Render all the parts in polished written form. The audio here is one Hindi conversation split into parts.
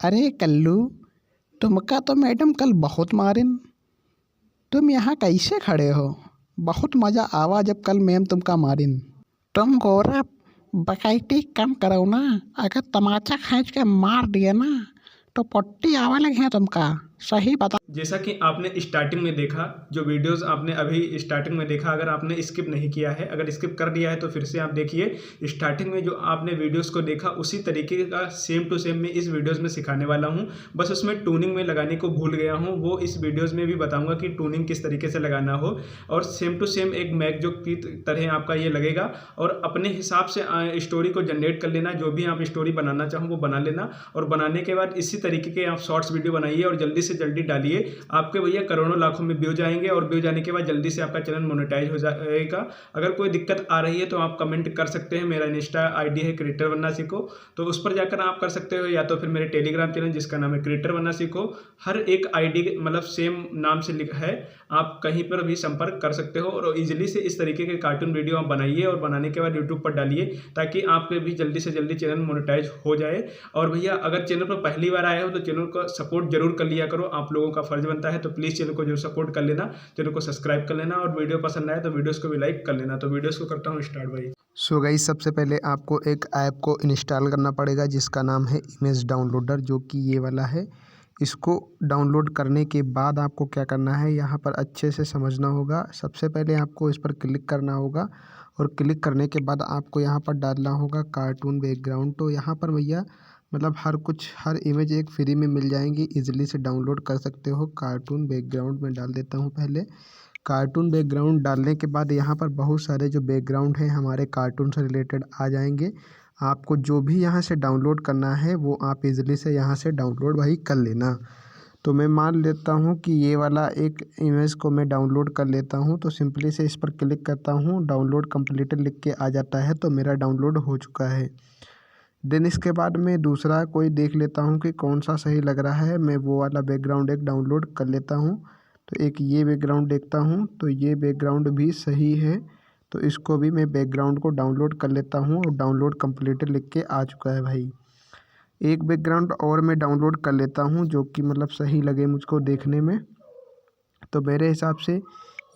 अरे कल्लू, तुमका तो मैडम कल बहुत मारिन। तुम यहाँ कैसे खड़े हो? बहुत मज़ा आवा जब कल मैम तुमका मारिन। तुम गौरव बकैती कम करो ना। अगर तमाचा खींच के मार दिए ना तो पट्टी आवा लगे हैं तुमका। सही बता। जैसा कि आपने स्टार्टिंग में देखा, जो वीडियोस आपने अभी स्टार्टिंग में देखा, अगर आपने स्किप नहीं किया है, अगर स्किप कर दिया है तो फिर से आप देखिए। स्टार्टिंग में जो आपने वीडियोस को देखा उसी तरीके का सेम टू सेम मैं इस वीडियोस में सिखाने वाला हूं। बस उसमें टूनिंग में लगाने को भूल गया हूं, वो इस वीडियोस में भी बताऊंगा कि टूनिंग किस तरीके से लगाना हो। और सेम टू सेम एक मैक जो की तरह आपका ये लगेगा। और अपने हिसाब से स्टोरी को जनरेट कर लेना, जो भी आप स्टोरी बनाना चाहो वो बना लेना। और बनाने के बाद इसी तरीके के आप शॉर्ट्स वीडियो बनाइए और जल्दी से जल्दी डालिए। आपके भैया करोड़ों लाखों में व्यूज आएंगे और व्यूज आने के बाद जल्दी से आपका चैनल मोनेटाइज हो जाएगा। अगर कोई दिक्कत आ रही है तो आप कमेंट कर सकते हैं। मेरा इंस्टा आईडी है क्रिएटर बनना सीखो, तो उस पर जाकर आप कर सकते हो, या तो फिर मेरे टेलीग्राम चैनल जिसका नाम है क्रिएटर बनना सीखो। हर एक आईडी मतलब सेम नाम से लिखा है, आप कहीं पर भी संपर्क कर सकते हो। और इजिली से इस तरीके के कार्टून वीडियो आप बनाइए और बनाने के बाद यूट्यूब पर डालिए, ताकि आपके भी जल्दी से जल्दी चैनल मोनेटाइज हो जाए। और भैया अगर चैनल पर पहली बार आए हो तो चैनल को सपोर्ट जरूर कर लिया करो, आप लोगों का फर्ज बनता है। तो प्लीज़ चैनल को जरूर सपोर्ट कर लेना, चैनल को सब्सक्राइब कर लेना, और वीडियो पसंद आए तो वीडियोस को भी लाइक कर लेना। तो वीडियोस को करता हूँ स्टार्ट भाई। सो गाइस, सबसे पहले आपको एक ऐप को इंस्टॉल करना पड़ेगा जिसका नाम है इमेज डाउनलोडर, जो कि ये वाला है। इसको डाउनलोड करने के बाद आपको क्या करना है, यहाँ पर अच्छे से समझना होगा। सबसे पहले आपको इस पर क्लिक करना होगा, और क्लिक करने के बाद आपको यहाँ पर डालना होगा कार्टून बैकग्राउंड। तो यहाँ पर भैया मतलब हर इमेज एक फ्री में मिल जाएंगी, इजीली से डाउनलोड कर सकते हो। कार्टून बैकग्राउंड में डाल देता हूँ पहले। कार्टून बैकग्राउंड डालने के बाद यहाँ पर बहुत सारे जो बैकग्राउंड हैं हमारे कार्टून से रिलेटेड आ जाएंगे। आपको जो भी यहाँ से डाउनलोड करना है वो आप इजीली से यहाँ से डाउनलोड भाई कर लेना। तो मैं मान लेता हूँ कि ये वाला एक इमेज को मैं डाउनलोड कर लेता हूँ। तो सिंपली से इस पर क्लिक करता हूँ, डाउनलोड कंप्लीटेड लिख के आ जाता है, तो मेरा डाउनलोड हो चुका है। देन इसके बाद मैं दूसरा कोई देख लेता हूँ कि कौन सा सही लग रहा है। मैं वो वाला बैकग्राउंड एक डाउनलोड कर लेता हूँ। तो एक ये बैकग्राउंड देखता हूँ, तो ये बैकग्राउंड भी सही है, तो इसको भी मैं बैकग्राउंड को डाउनलोड कर लेता हूँ। और डाउनलोड कंप्लीटेड लिख के आ चुका है भाई। एक बैकग्राउंड और मैं डाउनलोड कर लेता हूँ जो कि मतलब सही लगे मुझको देखने में। तो मेरे हिसाब से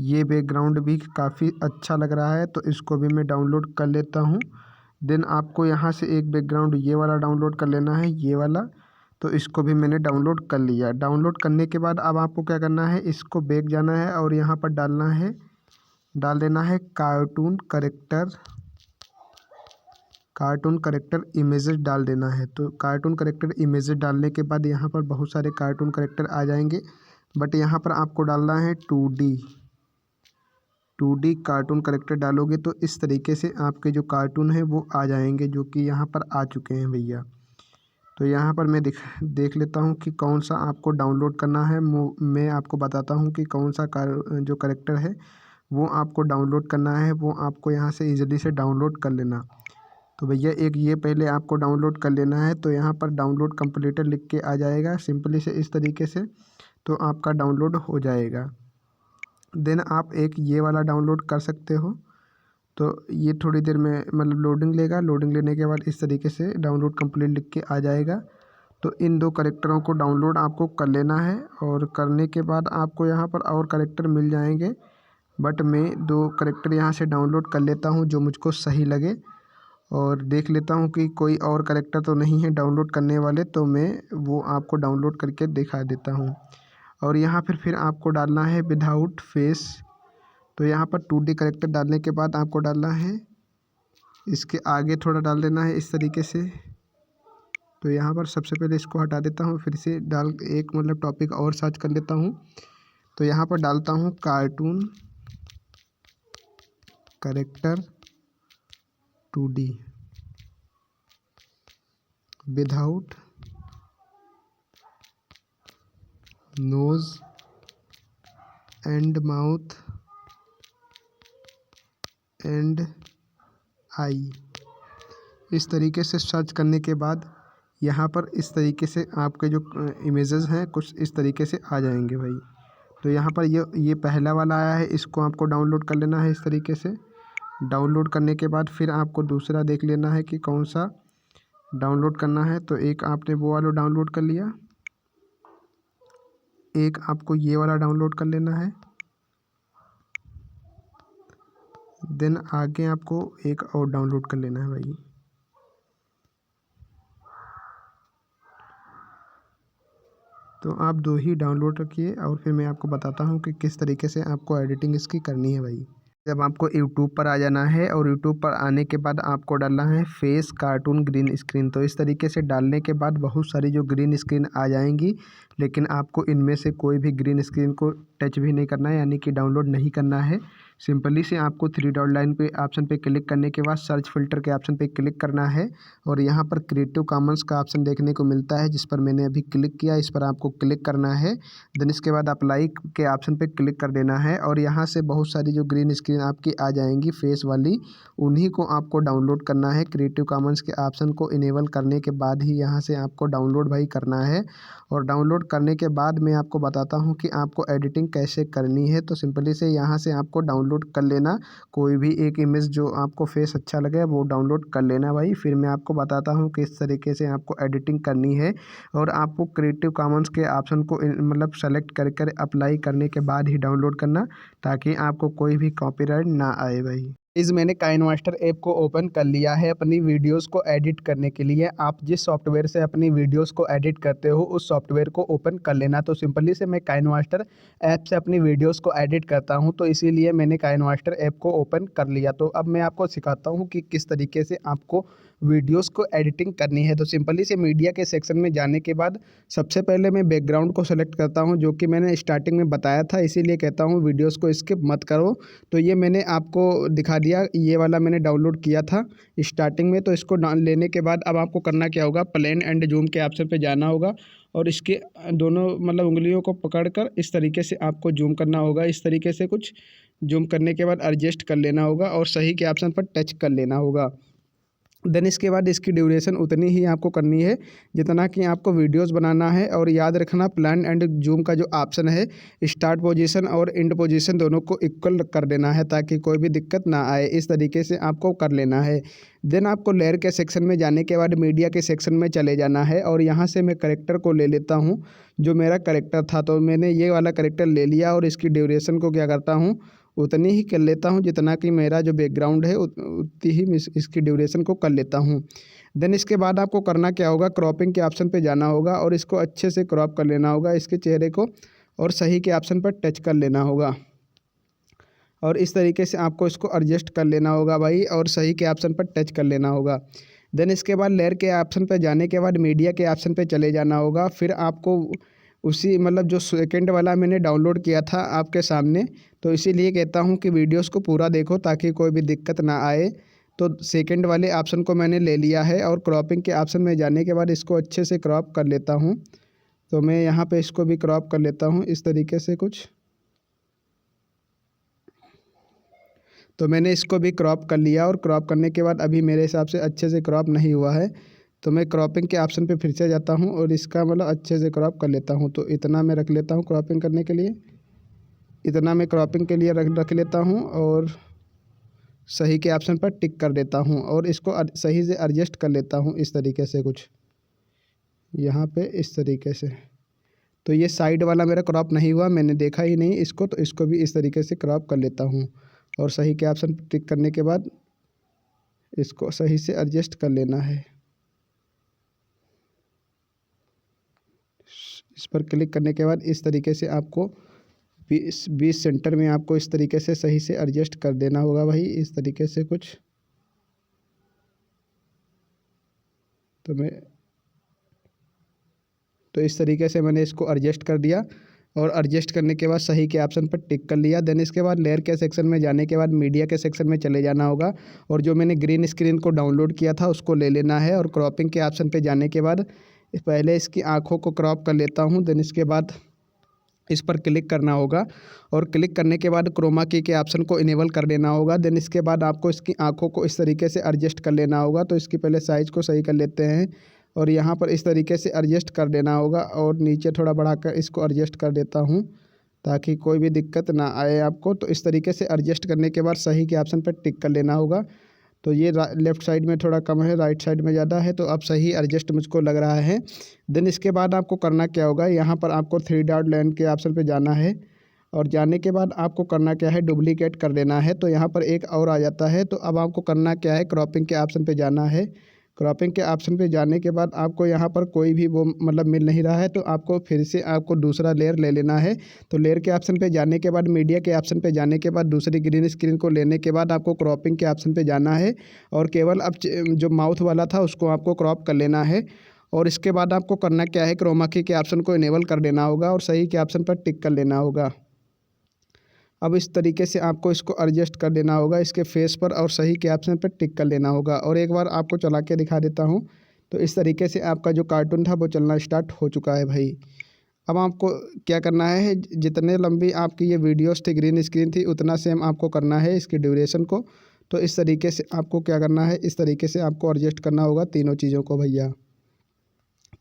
ये बैकग्राउंड भी काफ़ी अच्छा लग रहा है, तो इसको भी मैं डाउनलोड कर लेता हूँ। देन आपको यहाँ से एक बैकग्राउंड ये वाला डाउनलोड कर लेना है, ये वाला। तो इसको भी मैंने डाउनलोड कर लिया। डाउनलोड करने के बाद अब आपको क्या करना है, इसको बैक जाना है और यहाँ पर डाल देना है कार्टून करेक्टर इमेजेस डाल देना है। तो कार्टून करेक्टर इमेजेस डालने के बाद यहाँ पर बहुत सारे कार्टून करेक्टर आ जाएंगे, बट यहाँ पर आपको डालना है 2D कार्टून करेक्टर। डालोगे तो इस तरीके से आपके जो कार्टून है वो आ जाएंगे, जो कि यहाँ पर आ चुके हैं भैया। तो यहाँ पर मैं देख लेता हूँ कि कौन सा आपको डाउनलोड करना है। मैं आपको बताता हूँ कि कौन सा जो करेक्टर है वो आपको डाउनलोड करना है। वो आपको यहाँ से ईज़िली से डाउनलोड कर लेना। तो भैया एक ये पहले आपको डाउनलोड कर लेना है। तो यहाँ पर डाउनलोड कंप्लीटेड लिख के आ जाएगा सिंपली से इस तरीके से, तो आपका डाउनलोड हो जाएगा। देन आप एक ये वाला डाउनलोड कर सकते हो। तो ये थोड़ी देर में मतलब लोडिंग लेगा। लोडिंग लेने के बाद इस तरीके से डाउनलोड कंप्लीट लिख के आ जाएगा। तो इन दो करेक्टरों को डाउनलोड आपको कर लेना है, और करने के बाद आपको यहाँ पर और करेक्टर मिल जाएंगे। बट मैं दो करेक्टर यहाँ से डाउनलोड कर लेता हूँ जो मुझको सही लगे, और देख लेता हूँ कि कोई और करेक्टर तो नहीं है डाउनलोड करने वाले, तो मैं वो आपको डाउनलोड करके दिखा देता हूँ। और यहाँ फिर आपको डालना है विदाउट फेस। तो यहाँ पर 2D करेक्टर डालने के बाद आपको डालना है, इसके आगे थोड़ा डाल देना है इस तरीके से। तो यहाँ पर सबसे पहले इसको हटा देता हूँ, फिर से एक मतलब टॉपिक और सर्च कर लेता हूँ। तो यहाँ पर डालता हूँ cartoon character 2D without nose and mouth and eye. इस तरीके से सर्च करने के बाद यहाँ पर इस तरीके से आपके जो इमेजेस हैं कुछ इस तरीके से आ जाएंगे भाई। तो यहाँ पर ये पहला वाला आया है, इसको आपको डाउनलोड कर लेना है इस तरीके से। डाउनलोड करने के बाद फिर आपको दूसरा देख लेना है कि कौन सा डाउनलोड करना है तो एक आपने वो वाला डाउनलोड कर लिया, एक आपको ये वाला डाउनलोड कर लेना है। देन आगे आपको एक और डाउनलोड कर लेना है भाई। तो आप 2 ही डाउनलोड रखिए और फिर मैं आपको बताता हूँ कि किस तरीके से आपको एडिटिंग इसकी करनी है भाई। जब आपको यूट्यूब पर आ जाना है और यूट्यूब पर आने के बाद आपको डालना है फेस कार्टून ग्रीन स्क्रीन। तो इस तरीके से डालने के बाद बहुत सारी जो ग्रीन स्क्रीन आ जाएंगी, लेकिन आपको इनमें से कोई भी ग्रीन स्क्रीन को टच भी नहीं करना है, यानी कि डाउनलोड नहीं करना है। सिंपली से आपको 3 डॉट लाइन पे ऑप्शन पे क्लिक करने के बाद सर्च फिल्टर के ऑप्शन पे क्लिक करना है और यहाँ पर क्रिएटिव कॉमन्स का ऑप्शन देखने को मिलता है, जिस पर मैंने अभी क्लिक किया, इस पर आपको क्लिक करना है। देन इसके बाद अप्लाई के ऑप्शन पे क्लिक कर देना है और यहाँ से बहुत सारी जो ग्रीन स्क्रीन आपकी आ जाएंगी फेस वाली, उन्हीं को आपको डाउनलोड करना है। क्रिएटिव कॉमन्स के ऑप्शन को इनेबल करने के बाद ही यहाँ से आपको डाउनलोड भाई करना है। और डाउनलोड करने के बाद मैं आपको बताता हूँ कि आपको एडिटिंग कैसे करनी है। तो सिंपली से यहाँ से आपको डाउनलोड कर लेना, कोई भी एक इमेज जो आपको फेस अच्छा लगे वो डाउनलोड कर लेना भाई। फिर मैं आपको बताता हूँ किस तरीके से आपको एडिटिंग करनी है। और आपको क्रिएटिव कॉमन्स के ऑप्शन को मतलब सेलेक्ट कर कर अप्लाई करने के बाद ही डाउनलोड करना, ताकि आपको कोई भी कॉपीराइट ना आए भाई। मैंने काइनमास्टर ऐप को ओपन कर लिया है अपनी वीडियोस को एडिट करने के लिए। आप जिस सॉफ्टवेयर से अपनी वीडियोस को एडिट करते हो उस सॉफ्टवेयर को ओपन कर लेना। तो सिंपली से मैं काइनमास्टर ऐप से अपनी वीडियोस को एडिट करता हूं, तो इसीलिए मैंने काइनमास्टर ऐप को ओपन कर लिया। तो अब मैं आपको सिखाता हूं कि किस तरीके से आपको वीडियोस को एडिटिंग करनी है। तो सिंपली से मीडिया के सेक्शन में जाने के बाद सबसे पहले मैं बैकग्राउंड को सेलेक्ट करता हूं, जो कि मैंने स्टार्टिंग में बताया था, इसीलिए कहता हूं वीडियोस को स्किप मत करो। तो ये मैंने आपको दिखा दिया, ये वाला मैंने डाउनलोड किया था स्टार्टिंग में। तो इसको लेने के बाद अब आपको करना क्या होगा, प्लेन एंड जूम के ऑप्शन पे जाना होगा और इसके दोनों मतलब उंगलियों को पकड़कर इस तरीके से आपको जूम करना होगा। इस तरीके से कुछ जूम करने के बाद एडजस्ट कर लेना होगा और सही के ऑप्शन पर टच कर लेना होगा। देन इसके बाद इसकी ड्यूरेशन उतनी ही आपको करनी है जितना कि आपको वीडियोस बनाना है। और याद रखना प्लान एंड जूम का जो ऑप्शन है, स्टार्ट पोजीशन और एंड पोजीशन दोनों को इक्वल कर देना है ताकि कोई भी दिक्कत ना आए। इस तरीके से आपको कर लेना है। देन आपको लेयर के सेक्शन में जाने के बाद मीडिया के सेक्शन में चले जाना है और यहाँ से मैं करेक्टर को ले लेता हूँ, जो मेरा करेक्टर था। तो मैंने ये वाला करेक्टर ले लिया और इसकी ड्यूरेशन को क्या करता हूँ, उतनी ही कर लेता हूँ जितना कि मेरा जो बैकग्राउंड है उतनी ही इसकी ड्यूरेशन को कर लेता हूँ। देन इसके बाद आपको करना क्या होगा, क्रॉपिंग के ऑप्शन पे जाना होगा और इसको अच्छे से क्रॉप कर लेना होगा इसके चेहरे को, और सही के ऑप्शन पर टच कर लेना होगा और इस तरीके से आपको इसको एडजस्ट कर लेना होगा भाई, और सही के ऑप्शन पर टच कर लेना होगा। देन इसके बाद लेयर के ऑप्शन पर जाने के बाद मीडिया के ऑप्शन पर चले जाना होगा। फिर आपको उसी मतलब जो सेकंड वाला मैंने डाउनलोड किया था आपके सामने, तो इसीलिए कहता हूँ कि वीडियोस को पूरा देखो ताकि कोई भी दिक्कत ना आए। तो सेकंड वाले ऑप्शन को मैंने ले लिया है और क्रॉपिंग के ऑप्शन में जाने के बाद इसको अच्छे से क्रॉप कर लेता हूँ। तो मैं यहाँ पे इसको भी क्रॉप कर लेता हूँ इस तरीके से कुछ। तो मैंने इसको भी क्रॉप कर लिया और क्रॉप करने के बाद अभी मेरे हिसाब से अच्छे से क्रॉप नहीं हुआ है, तो मैं क्रॉपिंग के ऑप्शन पे फिर से जाता हूँ और इसका मतलब अच्छे से क्रॉप कर लेता हूँ। तो इतना मैं रख लेता हूँ क्रॉपिंग करने के लिए, इतना मैं क्रॉपिंग के लिए रख लेता हूँ और सही के ऑप्शन पर टिक कर देता हूँ और इसको सही से एडजस्ट कर लेता हूँ इस तरीके से कुछ यहाँ पे इस तरीके से। तो ये साइड वाला मेरा क्रॉप नहीं हुआ, मैंने देखा ही नहीं इसको, तो इसको भी इस तरीके से क्रॉप कर लेता हूँ और सही के ऑप्शन पर टिक करने के बाद इसको सही से एडजस्ट कर लेना है। इस पर क्लिक करने के बाद इस तरीके से आपको 20 सेंटर में आपको इस तरीके से सही से एडजस्ट कर देना होगा भाई, इस तरीके से कुछ। तो इस तरीके से मैंने इसको एडजस्ट कर दिया और एडजस्ट करने के बाद सही के ऑप्शन पर टिक कर लिया। देन इसके बाद लेयर के सेक्शन में जाने के बाद मीडिया के सेक्शन में चले जाना होगा और जो मैंने ग्रीन स्क्रीन को डाउनलोड किया था उसको ले लेना है और क्रॉपिंग के ऑप्शन पे जाने के बाद पहले इसकी आँखों को क्रॉप कर लेता हूँ। देन इसके बाद इस पर क्लिक करना होगा और क्लिक करने के बाद क्रोमा की के ऑप्शन को इनेबल कर देना होगा। देन इसके बाद आपको इसकी आँखों को इस तरीके से एडजस्ट कर लेना होगा। तो इसकी पहले साइज़ को सही कर लेते हैं और यहाँ पर इस तरीके से एडजस्ट कर देना होगा और नीचे थोड़ा बढ़ाकर इसको एडजस्ट कर देता हूँ ताकि कोई भी दिक्कत ना आए आपको। तो इस तरीके से एडजस्ट करने के बाद सही के ऑप्शन पर टिक कर लेना होगा। तो ये लेफ़्ट साइड में थोड़ा कम है, राइट साइड में ज़्यादा है, तो अब सही एडजस्ट मुझको लग रहा है। देन इसके बाद आपको करना क्या होगा, यहाँ पर आपको 3 डॉट लाइन के ऑप्शन पे जाना है और जाने के बाद आपको करना क्या है, डुप्लीकेट कर देना है। तो यहाँ पर एक और आ जाता है। तो अब आपको करना क्या है, क्रॉपिंग के ऑप्शन पे जाना है। क्रॉपिंग के ऑप्शन पे जाने के बाद आपको यहाँ पर कोई भी वो मतलब मिल नहीं रहा है, तो आपको फिर से आपको दूसरा लेयर ले लेना है। तो लेयर के ऑप्शन पे जाने के बाद मीडिया के ऑप्शन पे जाने के बाद दूसरी ग्रीन स्क्रीन को लेने के बाद आपको क्रॉपिंग के ऑप्शन पे जाना है और केवल अब जो माउथ वाला था उसको आपको क्रॉप कर लेना है। और इसके बाद आपको करना क्या है, क्रोमा की के ऑप्शन को इनेबल कर देना होगा और सही के ऑप्शन पर टिक कर लेना होगा। अब इस तरीके से आपको इसको एडजस्ट कर देना होगा इसके फेस पर और सही के ऑप्शन पर टिक कर लेना होगा। और एक बार आपको चला के दिखा देता हूँ। तो इस तरीके से आपका जो कार्टून था वो चलना स्टार्ट हो चुका है भाई। अब आपको क्या करना है, जितने लंबी आपकी ये वीडियोस थी, ग्रीन स्क्रीन थी, उतना सेम आपको करना है इसकी ड्यूरेशन को। तो इस तरीके से आपको क्या करना है, इस तरीके से आपको एडजस्ट करना होगा तीनों चीज़ों को भैया।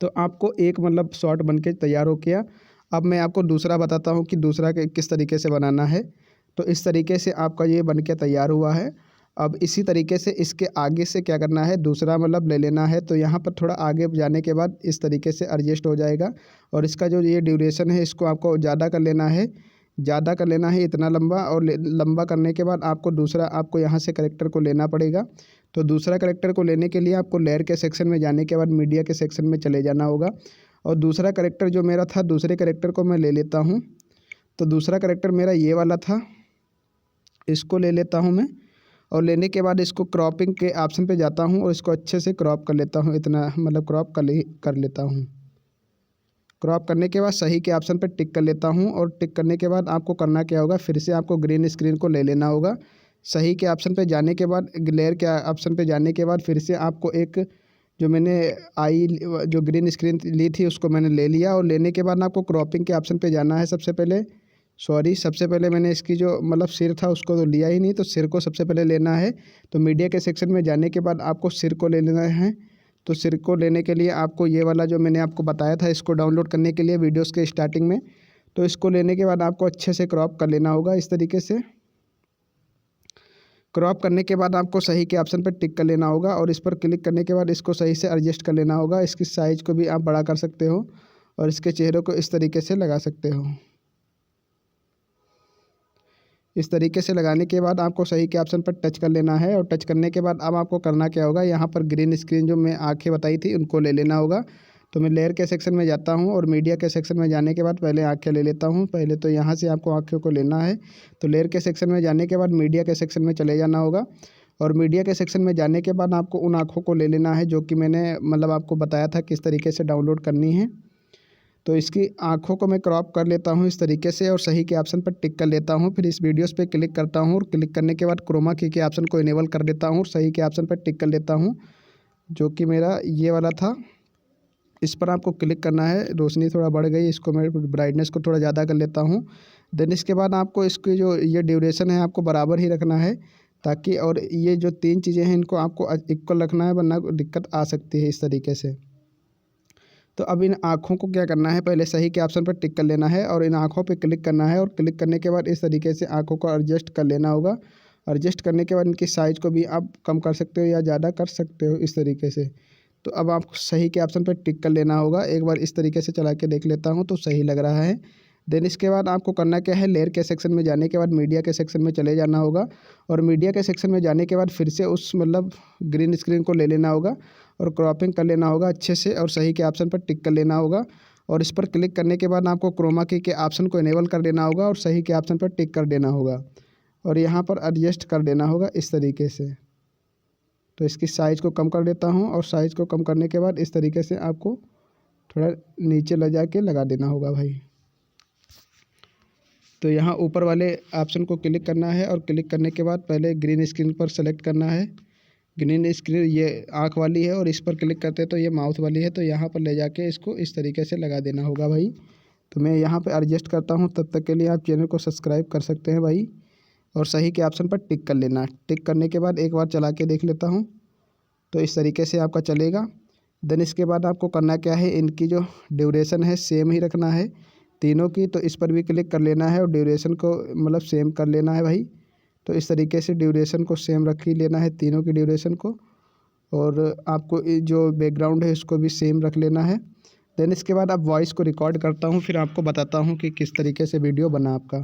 तो आपको एक मतलब शॉर्ट बन के तैयार हो गया। अब मैं आपको दूसरा बताता हूँ कि दूसरा किस तरीके से बनाना है। तो इस तरीके से आपका ये बन के तैयार हुआ है। अब इसी तरीके से इसके आगे से क्या करना है, दूसरा मतलब ले लेना है। तो यहाँ पर थोड़ा आगे जाने के बाद इस तरीके से एडजस्ट हो जाएगा और इसका जो ये ड्यूरेशन है इसको आपको ज़्यादा कर लेना है, ज़्यादा कर लेना है इतना लंबा। और लंबा करने के बाद आपको दूसरा आपको यहाँ से करेक्टर को लेना पड़ेगा। तो दूसरा करेक्टर को लेने के लिए आपको लेयर के सेक्शन में जाने के बाद मीडिया के सेक्शन में चले जाना होगा। और दूसरा करेक्टर जो मेरा था, दूसरे करेक्टर को मैं ले लेता हूँ। तो दूसरा करेक्टर मेरा ये वाला था, इसको ले लेता हूँ मैं। और लेने के बाद इसको क्रॉपिंग के ऑप्शन पे जाता हूँ और इसको अच्छे से क्रॉप कर लेता हूँ, इतना मतलब क्रॉप कर लेता हूँ। क्रॉप करने के बाद सही के ऑप्शन पे टिक कर लेता हूँ। और टिक करने के बाद आपको करना क्या होगा, फिर से आपको ग्रीन स्क्रीन को ले लेना होगा। सही के ऑप्शन पे जाने के बाद लेयर के ऑप्शन पे जाने के बाद फिर से आपको एक जो मैंने जो ग्रीन स्क्रीन ली थी उसको मैंने ले लिया। और लेने के बाद आपको क्रॉपिंग के ऑप्शन पे जाना है। सबसे पहले मैंने इसकी जो मतलब सिर था उसको तो लिया ही नहीं, तो सिर को सबसे पहले लेना है। तो मीडिया के सेक्शन में जाने के बाद आपको सिर को ले लेना है। तो सिर को लेने के लिए आपको ये वाला जो मैंने आपको बताया था इसको डाउनलोड करने के लिए वीडियोस के स्टार्टिंग में, तो इसको लेने के बाद आपको अच्छे से क्रॉप कर लेना होगा इस तरीके से। क्रॉप करने के बाद आपको सही के ऑप्शन पर टिक कर लेना होगा और इस पर क्लिक करने के बाद इसको सही से एडजस्ट कर लेना होगा। इसकी साइज़ को भी आप बड़ा कर सकते हो और इसके चेहरे को इस तरीके से लगा सकते हो। इस तरीके से लगाने के बाद आपको सही के ऑप्शन पर टच कर लेना है। और टच करने के बाद अब आपको करना क्या होगा, यहाँ पर ग्रीन स्क्रीन जो मैं आंखें बताई थी उनको ले लेना होगा। तो मैं लेयर के सेक्शन में जाता हूँ और मीडिया के सेक्शन में जाने के बाद पहले आंखें ले लेता हूँ। पहले तो यहाँ से आपको आंखों को लेना है। तो लेयर के सेक्शन में जाने के बाद मीडिया के सेक्शन में चले जाना होगा। और मीडिया के सेक्शन में जाने के बाद आपको उन आँखों को ले लेना है जो कि मैंने मतलब आपको बताया था किस तरीके से डाउनलोड करनी है। तो इसकी आँखों को मैं क्रॉप कर लेता हूँ इस तरीके से और सही के ऑप्शन पर टिक कर लेता हूँ। फिर इस वीडियोस पे क्लिक करता हूँ और क्लिक करने के बाद क्रोमा की के ऑप्शन को इनेबल कर देता हूँ और सही के ऑप्शन पर टिक कर लेता हूँ, जो कि मेरा ये वाला था। इस पर आपको क्लिक करना है। रोशनी थोड़ा बढ़ गई, इसको मैं ब्राइटनेस को थोड़ा ज़्यादा कर लेता हूँ। देन इसके बाद आपको इसकी जो ये ड्यूरेशन है आपको बराबर ही रखना है, ताकि और ये जो 3 चीज़ें हैं इनको आपको इक्वल रखना है, वरना दिक्कत आ सकती है इस तरीके से। तो अब इन आँखों को क्या करना है, पहले सही के ऑप्शन पर टिक कर लेना है और इन आँखों पे क्लिक करना है। और क्लिक करने के बाद इस तरीके से आँखों को एडजस्ट कर लेना होगा। एडजस्ट करने के बाद इनकी साइज़ को भी आप कम कर सकते हो या ज़्यादा कर सकते हो इस तरीके से। तो अब आप सही के ऑप्शन पर टिक कर लेना होगा। एक बार इस तरीके से चला के देख लेता हूँ तो सही लग रहा है। देन इसके बाद आपको करना क्या है, लेयर के सेक्शन में जाने के बाद मीडिया के सेक्शन में चले जाना होगा। और मीडिया के सेक्शन में जाने के बाद फिर से उस मतलब ग्रीन स्क्रीन को ले लेना होगा और क्रॉपिंग कर लेना होगा अच्छे से और सही के ऑप्शन पर टिक कर लेना होगा। और इस पर क्लिक करने के बाद आपको क्रोमा की के ऑप्शन को इनेबल कर देना होगा और सही के ऑप्शन पर टिक कर देना होगा और यहाँ पर एडजस्ट कर देना होगा इस तरीके से। तो इसकी साइज़ को कम कर देता हूँ और साइज़ को कम करने के बाद इस तरीके से आपको थोड़ा नीचे ले जा के लगा देना होगा भाई। तो यहाँ ऊपर वाले ऑप्शन को क्लिक करना है और क्लिक करने के बाद पहले ग्रीन स्क्रीन पर सेलेक्ट करना है। ग्रीन स्क्रीन ये आँख वाली है और इस पर क्लिक करते हैं तो ये माउथ वाली है। तो यहाँ पर ले जाके इसको इस तरीके से लगा देना होगा भाई। तो मैं यहाँ पे एडजस्ट करता हूँ, तब तक के लिए आप चैनल को सब्सक्राइब कर सकते हैं भाई। और सही के ऑप्शन पर टिक कर लेना। टिक करने के बाद एक बार चला के देख लेता हूँ तो इस तरीके से आपका चलेगा। देन इसके बाद आपको करना क्या है, इनकी जो ड्यूरेशन है सेम ही रखना है तीनों की। तो इस पर भी क्लिक कर लेना है और ड्यूरेशन को मतलब सेम कर लेना है भाई। तो इस तरीके से ड्यूरेशन को सेम रख ही लेना है, तीनों की ड्यूरेशन को। और आपको ये जो बैकग्राउंड है इसको भी सेम रख लेना है। देन इसके बाद अब वॉइस को रिकॉर्ड करता हूँ, फिर आपको बताता हूँ कि किस तरीके से वीडियो बना आपका।